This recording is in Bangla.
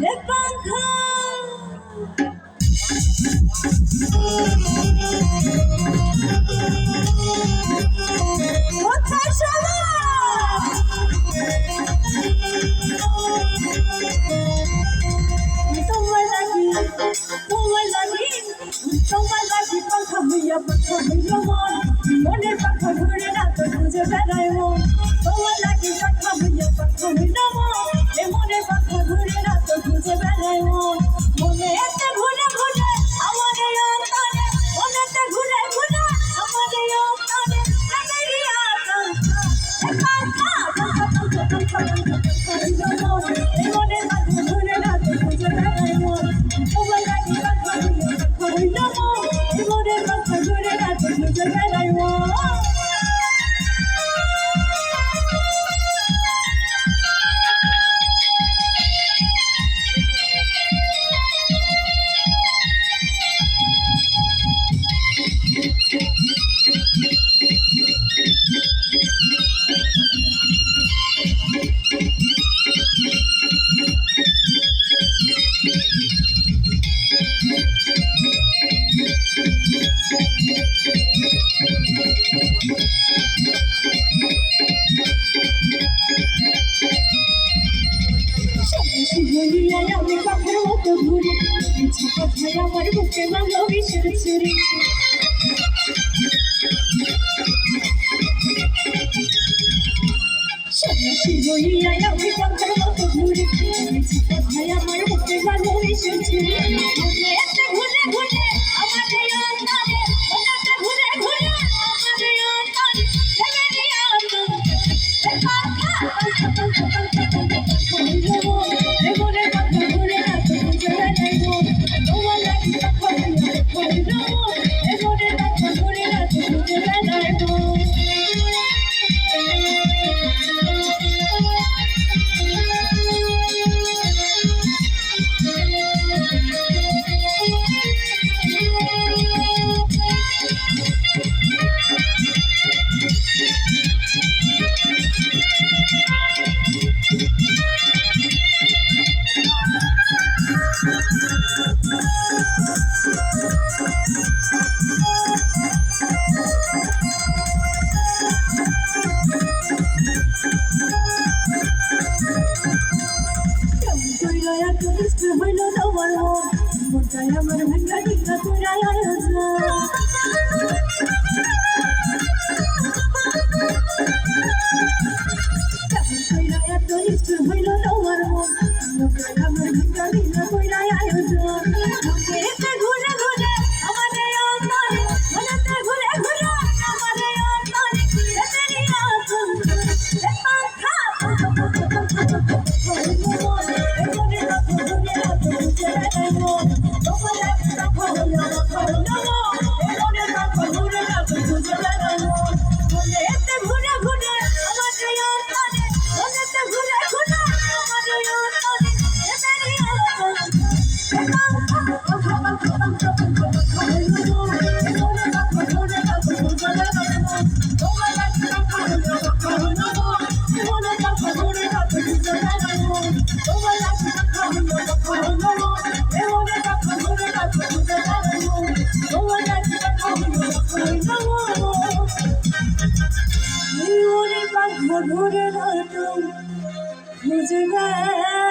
এ পাখা কোথায় তোমার লাগি পাখা হইয়া পাখা হইল মন মনের পাখা ঘুরে না তো খুঁজে বেড়ায় মন তোমার লাগি পাখা হইয়া পাখা হইল মন এ মনের পাখা ঘুরে না তো খুঁজে বেড়ায় মন মনে এতে ঘুরে ঘুরে আমার এই অন্তরে মনেতে ঘুরে ঘুরে আমার এই অন্তরে প্রেমেরই আকাঙ্ক্ষা এ পাখা পাখা পাখা পাখা পাখা হইল মন এ মনের পাখা ঘুরে না তো খুঁজে বেড়ায় মন তোমার লাগি পাখা হইয়া পাখা হইল মন এ মনের পাখা ঘুরে না তো খুঁজে বেড়ায় মন আমি পাখির মতো ঘুরে ইচ্ছা কথায় আমার বুকে মানলো বিষের ছুরি সন্ন্যাসী বলিয়া আমি পাখির মতো ঘুরে ইচ্ছা কথায় আমার বুকে মানলো বিষের ছুরি মনেতে ঘুরে ঘুরে আমার এই অন্তরে মনেতে ঘুরে ঘুরে আমার এই অন্তরে প্রেমেরই আকাঙ্ক্ষা এ পাখা পাখা পাখা পাখা পাখা হইল মন এ মনের পাখা ঘুরে না তো খুঁজে বেড়ায় মন তোমার লাগি পাখা হইয়া পাখা হইল মন এ মনের পাখা ঘুরে না তো খুঁজে বেড়ায় মন হইল তোমার মন মনটাই আমার ভাঙ্গা টিকা তোরাই আয়োজন এত নিষ্ঠুর হইল তোমার মন মনটাই আমার ভাঙ্গা টিকা তোরাই আয়োজন মনেতে ঘুরে ঘুরে আমার এই অন্তরে মনেতে ঘুরে ঘুরে আমার এই অন্তরে প্রেমেরই আকাঙ্ক্ষা এ পাখা পাখা পাখা পাখা পাখা হইল মন এ মনের পাখা ঘুরে না তো খুঁজে বেড়ায় মন তোমার লাগি পাখা হইয়া পাখা হইল মন এ মনের পাখা ঘুরে না তো খুঁজে বেড়ায় মন মনেতে ঘুরে ঘুরে আমার এই অন্তরে মনেতে ঘুরে ঘুরে আমার এই অন্তরে প্রেমেরই আকাঙ্ক্ষা এ পাখা পাখা পাখা পাখা পাখা হইল মন এ মনের পাখা ঘুরে না তো খুঁজে বেড়ায় মন তোমার লাগি পাখা হইয়া পাখা হইল মন এ মনের পাখা ঘুরে না তো খুঁজে বেড়ায় মন তোমার লাগি পাখা হইয়া পাখা হইল মন এ মনের পাখা ঘুরে না তো খুঁজে বেড়ায় মন তোমার লাগি পাখা হইয়া পাখা হইল মন এই মনের পাখা ঘুরে না তো খুঁজে বেড়ায়